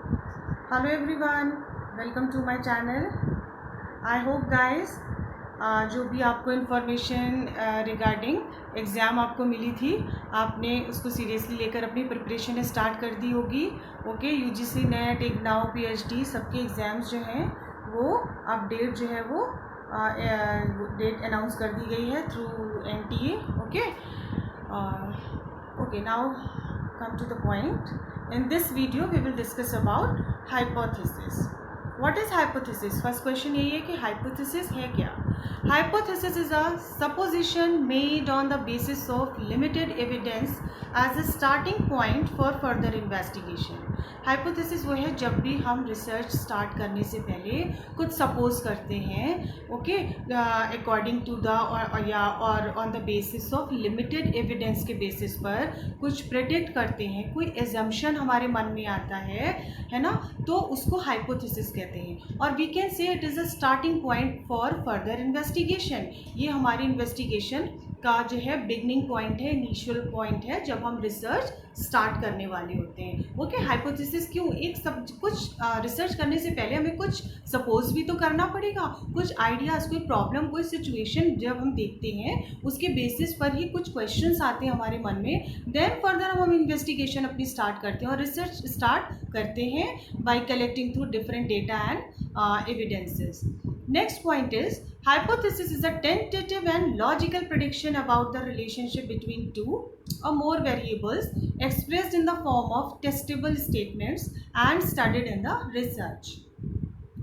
Hello everyone, welcome to my channel. I hope guys जो भी आपको इन्फॉर्मेशन रिगार्डिंग एग्ज़ाम आपको मिली थी, आपने उसको सीरियसली लेकर अपनी प्रिपरेशन स्टार्ट कर दी होगी। ओके, यूजीसी नेट, इग्नाउ, पीएचडी सबके एग्ज़ाम्स जो हैं वो अब डेट जो है वो डेट अनाउंस कर दी गई है through NTA. Okay, okay, now come to the point. In this video we will discuss about hypothesis. What is hypothesis? First question यही है कि hypothesis है क्या? Hypothesis is a supposition made on the basis of limited evidence as a starting point for further investigation. Hypothesis वो है जब भी हम रिसर्च स्टार्ट करने से पहले कुछ सपोज करते हैं, ओके, अकॉर्डिंग टू द और on the basis of limited evidence के बेसिस पर कुछ प्रेडिक्ट करते हैं, कोई एजम्पशन हमारे मन में आता है ना, तो उसको हाइपोथेसिस कहते हैं। और we can say it is a starting point for further investigation. ये हमारी इन्वेस्टिगेशन का जो है बिगनिंग पॉइंट है, इनिशियल पॉइंट है जब हम रिसर्च स्टार्ट करने वाले होते हैं। ओके, हाइपोथेसिस क्यों? एक सब कुछ रिसर्च करने से पहले हमें कुछ सपोज भी तो करना पड़ेगा, कुछ आइडियाज़, कोई प्रॉब्लम, कोई सिचुएशन जब हम देखते हैं उसके बेसिस पर ही कुछ क्वेश्चंस आते हैं हमारे मन में, देन फर्दर हम इन्वेस्टिगेशन अपनी स्टार्ट करते हैं और रिसर्च स्टार्ट करते हैं bye collecting through different data and evidences. Next point is hypothesis is a tentative and logical prediction about the relationship between two or more variables expressed in the form of testable statements and studied in the research.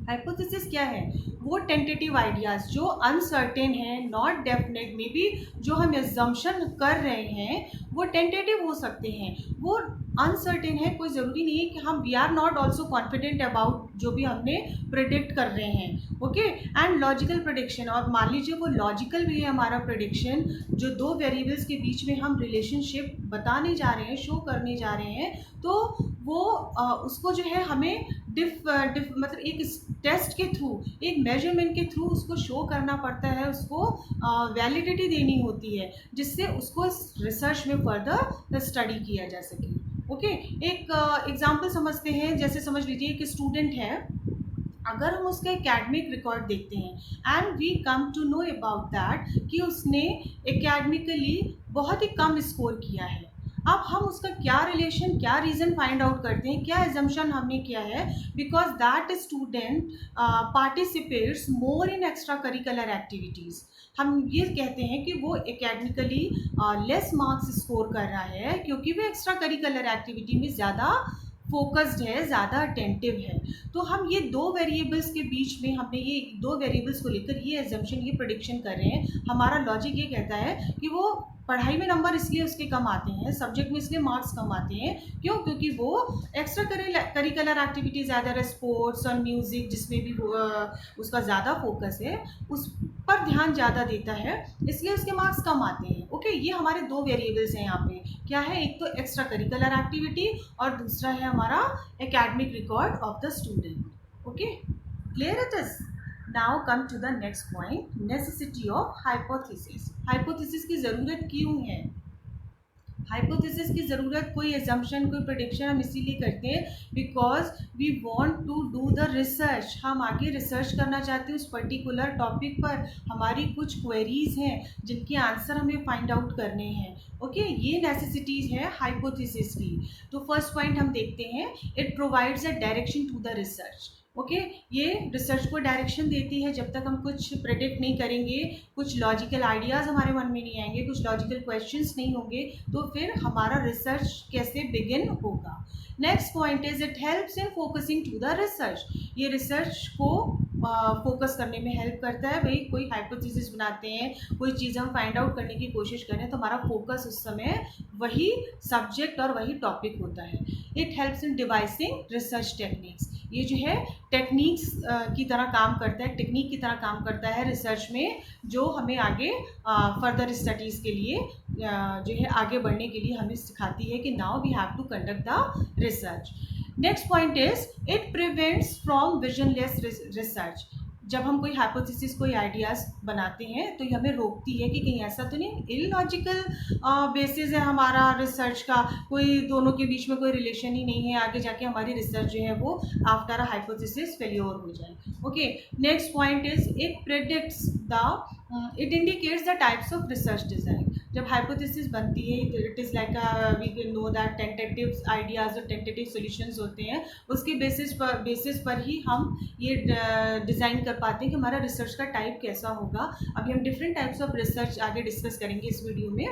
Hypothesis क्या है? वो tentative ideas जो uncertain है, not definite, may be जो हम assumption कर रहे हैं वो टेंटेटिव हो सकते हैं, वो अनसर्टेन है, कोई ज़रूरी नहीं है कि हम we are not also confident about जो भी हमने प्रिडिक्ट कर रहे हैं। ओके, एंड लॉजिकल प्रिडिक्शन, और मान लीजिए वो लॉजिकल भी है हमारा प्रिडिक्शन, जो दो वेरिएबल्स के बीच में हम रिलेशनशिप बताने जा रहे हैं, शो करने जा रहे हैं, तो वो उसको जो है हमें मतलब एक टेस्ट के थ्रू, एक मेजरमेंट के थ्रू उसको शो करना पड़ता है, उसको वैलिडिटी देनी होती है जिससे उसको रिसर्च में फर्दर स्टडी किया जा सके। ओके, एक एग्जांपल समझते हैं। जैसे समझ लीजिए कि स्टूडेंट है, अगर हम उसका एकेडमिक रिकॉर्ड देखते हैं and we come to know about that कि उसने एकेडमिकली बहुत ही कम स्कोर किया है, अब हम उसका क्या रिलेशन, क्या रीज़न फाइंड आउट करते हैं, क्या एजम्पशन हमने किया है, because that student participates more in extra curricular activities. हम ये कहते हैं कि वो एकेडमिकली लेस मार्क्स स्कोर कर रहा है क्योंकि वो एक्स्ट्रा करिकुलर एक्टिविटी में ज़्यादा फोकस्ड है, ज़्यादा अटेंटिव है। तो हम ये दो वेरिएबल्स के बीच में, हमने ये दो वेरिएबल्स को लेकर ये एजम्पशन, ये प्रेडिक्शन कर रहे हैं। हमारा लॉजिक ये कहता है कि वो पढ़ाई में नंबर इसलिए उसके कम आते हैं, सब्जेक्ट में इसलिए मार्क्स कम आते हैं, क्यों? क्योंकि वो एक्स्ट्रा करिकुलर एक्टिविटीज़, ज़्यादा स्पोर्ट्स और म्यूज़िक जिसमें भी उसका ज़्यादा फोकस है, उस पर ध्यान ज़्यादा देता है, इसलिए उसके मार्क्स कम आते हैं। ओके, ये हमारे दो वेरिएबल्स हैं यहाँ पे। क्या है? एक तो एक्स्ट्रा करिकुलर एक्टिविटी और दूसरा है हमारा academic record of the student. Okay, clear it is? Now come to the next point, necessity of hypothesis. Hypothesis की ज़रूरत क्यों है? हाइपोथेसिस की ज़रूरत, कोई एजम्पशन, कोई प्रेडिक्शन हम इसीलिए करते हैं because we want to do the research. हम आगे रिसर्च करना चाहते हैं उस पर्टिकुलर टॉपिक पर, हमारी कुछ क्वेरीज हैं जिनके आंसर हमें फाइंड आउट करने हैं। ओके, ये नेसेसिटीज़ है हाइपोथेसिस की। तो फर्स्ट पॉइंट हम देखते हैं, it provides a direction to the research. Okay, ये रिसर्च को डायरेक्शन देती है। जब तक हम कुछ प्रेडिक्ट नहीं करेंगे, कुछ लॉजिकल आइडियाज़ हमारे मन में नहीं आएंगे, कुछ लॉजिकल क्वेश्चंस नहीं होंगे, तो फिर हमारा रिसर्च कैसे बिगिन होगा। Next point is it helps in focusing to the research. ये रिसर्च को फोकस करने में हेल्प करता है। भाई कोई हाइपोथेसिस बनाते हैं, कोई चीज़ हम फाइंड आउट करने की कोशिश करें, तो हमारा फोकस उस समय वही सब्जेक्ट और वही टॉपिक होता है। It helps in devising research techniques. ये जो है टेक्निक्स की तरह काम करता है, टेक्निक की तरह काम करता है रिसर्च में, जो हमें आगे फर्दर स्टडीज़ के लिए जो है आगे बढ़ने के लिए हमें सिखाती है कि now we have to conduct the research. Next point is it prevents from visionless research. जब हम कोई हाइपोथेसिस, कोई आइडियाज़ बनाते हैं तो ये हमें रोकती है कि कहीं ऐसा तो नहीं इलॉजिकल बेसिस है हमारा रिसर्च का, कोई दोनों के बीच में कोई रिलेशन ही नहीं है, आगे जाके हमारी रिसर्च जो है वो आफ्टर अ हाइपोथेसिस फेल्योर हो जाए. Okay, next point is it predicts the it indicates the types of research design. जब हाइपोथेसिस बनती है it is like we can know that tentative ideas और टेंटेटिव सॉल्यूशंस होते हैं, उसके बेसिस पर ही हम ये डिज़ाइन कर पाते हैं कि हमारा रिसर्च का टाइप कैसा होगा. अभी हम डिफरेंट टाइप्स ऑफ रिसर्च आगे डिस्कस करेंगे इस वीडियो में.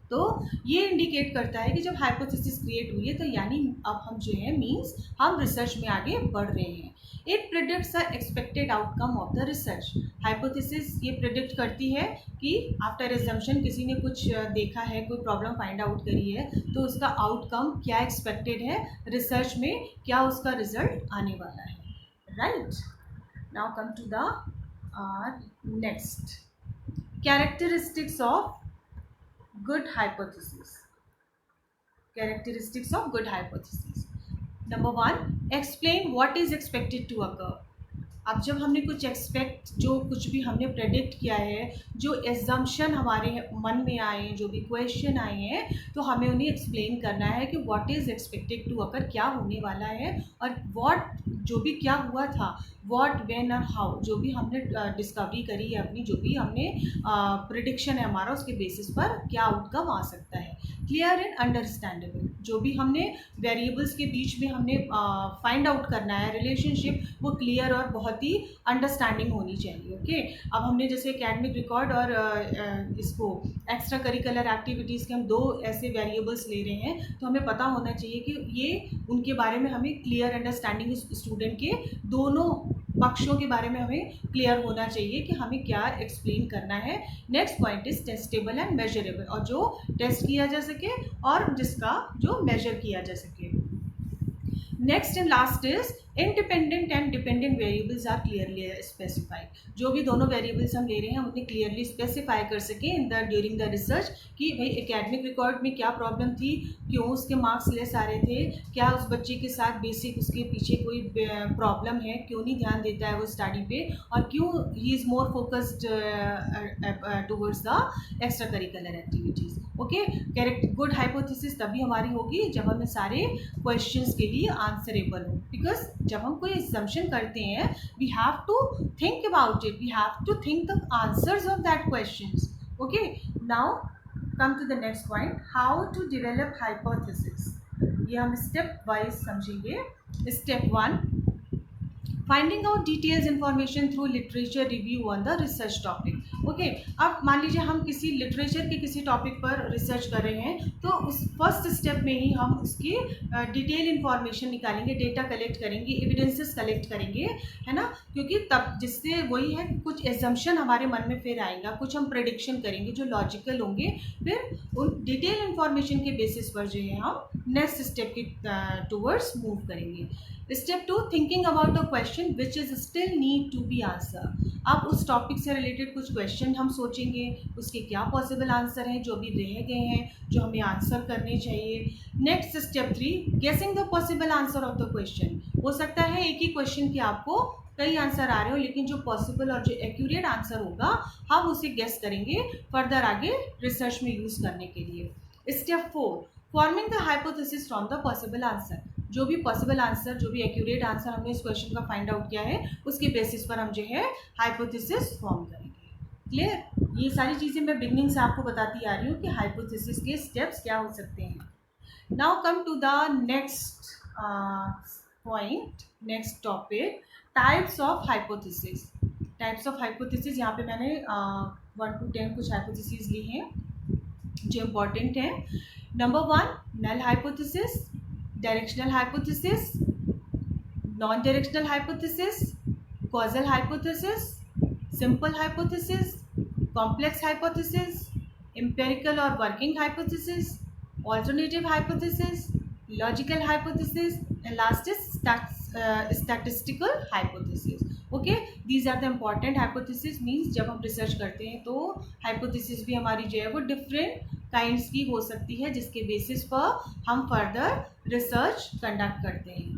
तो ये इंडिकेट करता है कि जब हाइपोथेसिस क्रिएट हुई है तो यानी अब हम जो है मीन्स हम रिसर्च में आगे बढ़ रहे हैं. It predicts the expected outcome of the research. Hypothesis ये प्रिडिक्ट करती है कि आफ्टर एजम्पशन किसी ने कुछ देखा है, कोई प्रॉब्लम फाइंड आउट करी है, तो उसका आउटकम क्या एक्सपेक्टेड है रिसर्च में, क्या उसका रिजल्ट आने वाला है. Right, now come to the next characteristics of good hypothesis. Characteristics of good hypothesis. Number 1, explain what is expected to occur. अब जब हमने कुछ एक्सपेक्ट, जो कुछ भी हमने प्रेडिक्ट किया है, जो एजम्पशन हमारे मन में आए, जो भी क्वेश्चन आए हैं, तो हमें उन्हें एक्सप्लेन करना है कि what is expected to occur, क्या होने वाला है, और व्हाट जो भी क्या हुआ था, व्हाट व्हेन और हाउ, जो भी हमने डिस्कवरी करी है अपनी, जो भी हमने प्रिडिक्शन है हमारा, उसके बेसिस पर क्या आउटकम आ सकता है. Clear and understandable. जो भी हमने वेरिएबल्स के बीच में हमने फाइंड आउट करना है रिलेशनशिप, वो क्लियर और बहुत ही अंडरस्टैंडिंग होनी चाहिए. ओके, अब हमने जैसे एकेडमिक रिकॉर्ड और इसको एक्स्ट्रा करिकुलर एक्टिविटीज़ के हम दो ऐसे वेरिएबल्स ले रहे हैं, तो हमें पता होना चाहिए कि ये उनके बारे में हमें क्लियर अंडरस्टैंडिंग स्टूडेंट के दोनों पक्षों के बारे में हमें क्लियर होना चाहिए कि हमें क्या एक्सप्लेन करना है. Next point is testable and measurable, और जो टेस्ट किया जा सके और जिसका जो मेजर किया जा सके. Next and last is independent and dependent variables are clearly specified. जो भी दोनों वेरिएबल्स हम ले रहे हैं हम उन्हें क्लियरली स्पेसिफाई कर सकें in the during the research कि भाई एकेडमिक रिकॉर्ड में क्या प्रॉब्लम थी, क्यों उसके मार्क्स लेस आ रहे थे, क्या उस बच्चे के साथ बेसिक उसके पीछे कोई प्रॉब्लम है, क्यों नहीं ध्यान देता है वो स्टडी पे, और क्यों he is more focused towards the extra curricular activities. Okay, correct. Good hypothesis तभी हमारी होगी जब हमें सारे क्वेश्चंस के लिए आंसरेबल हो, बिकॉज जब हम कोई assumption करते हैं we have to think about it, we have to think the answers of that questions. Okay, now come to the next point, how to develop hypothesis. ये हम स्टेप वाइज समझेंगे. Step 1, finding out details information through literature review on the research topic. Okay, अब मान लीजिए हम किसी literature के किसी टॉपिक पर रिसर्च कर रहे हैं, तो उस फर्स्ट स्टेप में ही हम उसकी डिटेल इन्फॉर्मेशन निकालेंगे, डेटा कलेक्ट करेंगे, एविडेंसेस कलेक्ट करेंगे, है ना, क्योंकि तब जिससे वही है कि कुछ एजम्पशन हमारे मन में फिर आएगा, कुछ हम प्रेडिक्शन करेंगे जो लॉजिकल होंगे, फिर उन डिटेल इन्फॉर्मेशन के बेसिस पर जो है हम नेक्स्ट स्टेप के टूवर्ड्स मूव करेंगे. Step 2, thinking about the question which is still need to be answer. अब उस टॉपिक से रिलेटेड कुछ क्वेश्चन हम सोचेंगे, उसके क्या पॉसिबल आंसर हैं जो भी रह गए हैं, जो हमें आंसर करने चाहिए. नेक्स्ट स्टेप 3, गेसिंग the possible answer of the question. हो सकता है एक ही क्वेश्चन के आपको कई आंसर आ रहे हो, लेकिन जो पॉसिबल और जो एक्यूरेट आंसर होगा हम उसे गेस करेंगे फर्दर आगे रिसर्च में यूज़ करने के लिए. Step 4, forming the hypothesis from the possible answer. जो भी पॉसिबल आंसर, जो भी एक्यूरेट आंसर हमने इस क्वेश्चन का फाइंड आउट किया है, उसके बेसिस पर हम जो है हाइपोथेसिस फॉर्म करेंगे. क्लियर? ये सारी चीज़ें मैं बिगनिंग से आपको बताती आ रही हूँ कि हाइपोथेसिस के स्टेप्स क्या हो सकते हैं. Now come to the next point, next topic, types of hypothesis. Types of hypothesis, यहाँ पे मैंने 1 to 10 कुछ हाइपोथेसिस ली हैं जो इम्पॉर्टेंट हैं. Number 1, null hypothesis, directional hypothesis, non directional hypothesis, causal hypothesis, simple hypothesis, complex hypothesis, empirical और working hypothesis, alternative hypothesis, logical hypothesis, and last is statistical hypothesis. Okay, these are the important hypothesis. Means जब हम research करते हैं तो hypothesis भी हमारी जो है वो डिफरेंट काइंड्स की हो सकती है, जिसके बेसिस पर हम फर्दर रिसर्च कंडक्ट करते हैं.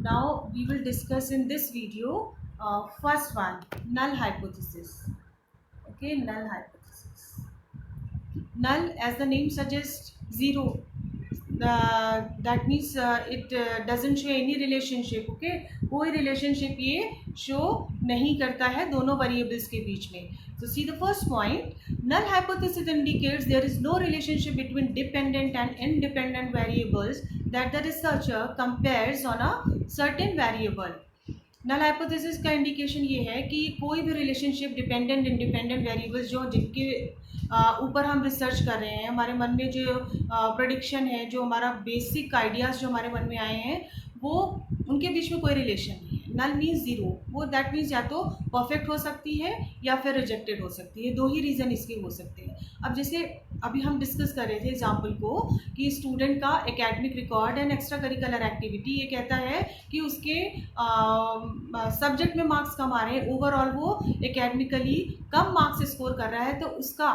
Now we will discuss in this video first one, null hypothesis. Okay, null hypothesis. Null, as the name suggests, zero. That means it doesn't show any relationship. Okay, कोई relationship ये show नहीं करता है दोनों variables के बीच में. So see the first point, null hypothesis indicates there is no relationship between dependent and independent variables that the researcher compares on a certain variable. Null hypothesis का indication ये है कि कोई भी रिलेशनशिप डिपेंडेंट इंडिपेंडेंट वेरिएबल्स जो जिनके ऊपर हम रिसर्च कर रहे हैं, हमारे मन में जो प्रेडिक्शन है, जो हमारा बेसिक आइडियाज़ जो हमारे मन में आए हैं, वो उनके बीच में कोई रिलेशन नहीं है. नल मीन्स ज़ीरो. वो दैट मीन्स या तो परफेक्ट हो सकती है या फिर रिजेक्टेड हो सकती है. दो ही रीज़न इसके हो सकते हैं. अब जैसे अभी हम डिस्कस कर रहे थे एग्जाम्पल को कि स्टूडेंट का academic record and extra curricular activity, ये कहता है कि उसके सब्जेक्ट में मार्क्स कम आ रहे हैं, ओवरऑल वो एकेडमिकली कम मार्क्स स्कोर कर रहा है, तो उसका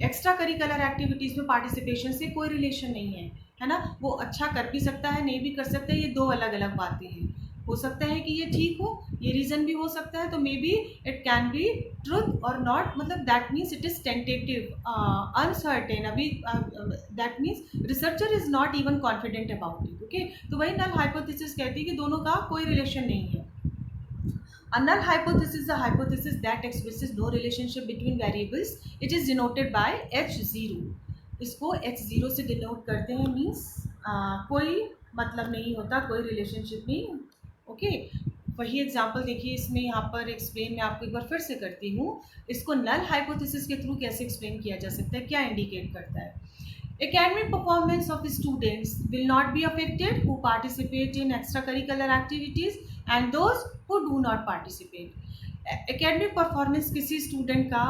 एक्स्ट्रा करिकुलर एक्टिविटीज़ में पार्टिसिपेशन से कोई रिलेशन नहीं है ना. वो अच्छा कर भी सकता है, नहीं भी कर सकता है. ये दो अलग अलग बातें हैं. हो सकता है कि ये ठीक हो, ये रीज़न भी हो सकता है. तो maybe it can be truth और नॉट. मतलब that means it is tentative, uncertain. अभी that means researcher is not even confident about it. Okay, तो वही नल हाइपोथेसिस कहती है कि दोनों का कोई रिलेशन नहीं है. A null hypothesis is a hypothesis that expresses no relationship between variables. It is denoted by H0. इसको H0 से डिनोट करते हैं. मीन्स कोई मतलब नहीं होता, कोई रिलेशनशिप नहीं. ओके, वही एग्जांपल देखिए इसमें यहाँ पर एक्सप्लेन मैं आपको एक बार फिर से करती हूँ. इसको नल हाइपोथेसिस के थ्रू कैसे एक्सप्लेन किया जा सकता है, क्या इंडिकेट करता है. Academic performance of students will not be affected who participate in extracurricular activities and those who do not participate. Academic performance किसी स्टूडेंट का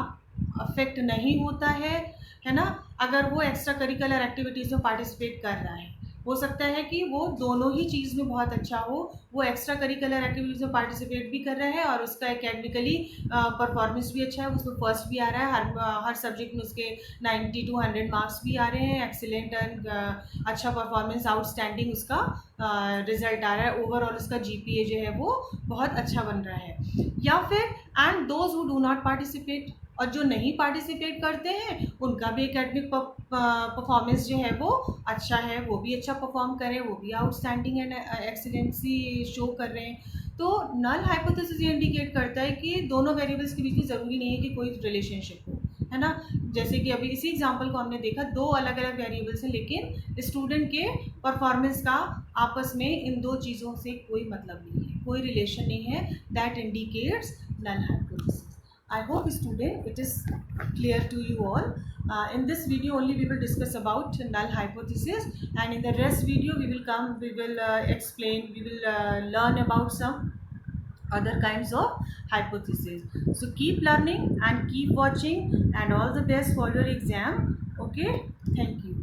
अफेक्ट नहीं होता है ना, अगर वो एक्स्ट्रा करिकुलर एक्टिविटीज़ में पार्टिसिपेट कर रहा है. हो सकता है कि वो दोनों ही चीज़ में बहुत अच्छा हो, वो एक्स्ट्रा करिकुलर एक्टिविटीज़ में पार्टिसिपेट भी कर रहा है और उसका एकेडमिकली परफॉर्मेंस भी अच्छा है, उसमें फर्स्ट भी आ रहा है, हर सब्जेक्ट में उसके 90 to 100 मार्क्स भी आ रहे हैं. एक्सीलेंट एंड अच्छा परफॉर्मेंस, आउटस्टैंडिंग उसका रिजल्ट आ रहा है. ओवरऑल उसका जीपीए जो है वो बहुत अच्छा बन रहा है. या फिर and those who do not participate, और जो नहीं पार्टिसिपेट करते हैं उनका भी एकेडमिक परफॉर्मेंस जो है वो अच्छा है, वो भी अच्छा परफॉर्म करें, वो भी आउटस्टैंडिंग एंड एक्सीलेंसी शो कर रहे हैं. तो नल हाइपोथेसिस ये इंडिकेट करता है कि दोनों वेरिएबल्स के बीच में ज़रूरी नहीं है कि कोई रिलेशनशिप हो, है ना. जैसे कि अभी इसी एग्जांपल को हमने देखा, दो अलग अलग वेरिएबल्स हैं लेकिन स्टूडेंट के परफॉर्मेंस का आपस में इन दो चीज़ों से कोई मतलब नहीं है, कोई रिलेशन नहीं है. That indicates null hypothesis. I hope student it is clear to you all. In this video only we will discuss about null hypothesis, and in the rest video we will explain, we will learn about some other kinds of hypothesis. So keep learning and keep watching, and all the best for your exam. Okay, thank you.